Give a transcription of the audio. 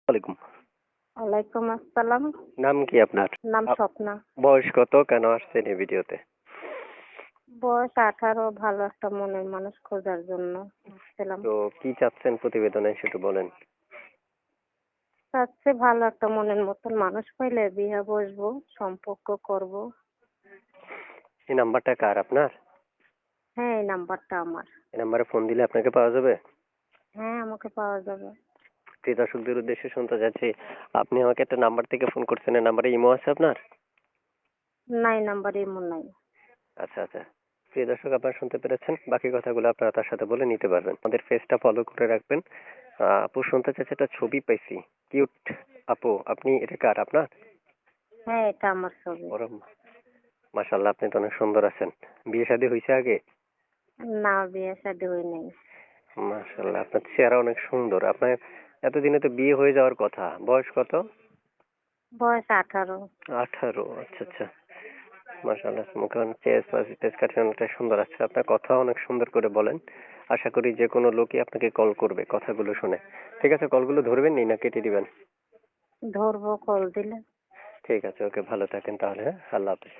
ওয়ালাইকুম। ওয়ালাইকুম আসসালাম। নাম কি আপনার? নাম স্বপ্না। বয়স কত? কেন আসছেন এই ভিডিওতে? বয়স 18। ভালো একটা মনের মানুষ খোঁজার জন্য আসছিলাম। তো কি চাচ্ছেন প্রতিবেদনে সেটা বলেন। চাচ্ছে ভালো একটা মনের মতন মানুষ পাইলে বিয়ে বসবো, সম্পর্ক করব। এই নাম্বারটা কার আপনার? হ্যাঁ, এই নাম্বারটা আমার। এই নাম্বারে ফোন দিলে আপনাকে পাওয়া যাবে? হ্যাঁ, আমাকে পাওয়া যাবে। প্রিয় দর্শকদের উদ্দেশ্যে শুনতে যাচ্ছি, আপনি আমাকে একটা নাম্বার থেকে ফোন করছেন, এই নাম্বারে ইমো আছে আপনার? নাই, নাম্বারে এমন নাই। আচ্ছা আচ্ছা। প্রিয় দর্শক, আপনারা শুনতে পেরেছেন, বাকি কথাগুলো আপনারা তার সাথে বলে নিতে পারবেন। আমাদের পেজটা ফলো করে রাখবেন। আপু শুনতে চাচ্ছে, একটা ছবি পাইছি, কিউট আপু। আপনি এটা কার আপনার? হ্যাঁ, এটা আমার ছবি। ওরে মাশাআল্লাহ, আপনি তো অনেক সুন্দর আছেন। বিয়ে শাদী হয়েছে আগে? না, বিয়ে শাদী হয় নাই। মাশাআল্লাহ, আপনার চেহারা অনেক সুন্দর। আপনার এতদিনে তো বিয়ে হয়ে যাওয়ার কথা। বয়স কত? বয়স 18। 18। আচ্ছা আচ্ছা। মাশাআল্লাহ, মুখে চেস কাটিং অনেকটা সুন্দর আছে। আপনার কথা অনেক সুন্দর করে বলেন। আশা করি যে কোনো লোকই আপনাকে কল করবে কথাগুলো শুনে। ঠিক আছে, কলগুলো ধরবেন নি না কেটে দিবেন? ধরবো কল দিলে। ঠিক আছে, ওকে, ভালো থাকেন তাহলে। হ্যাঁ, আল্লাহ হাফেজ।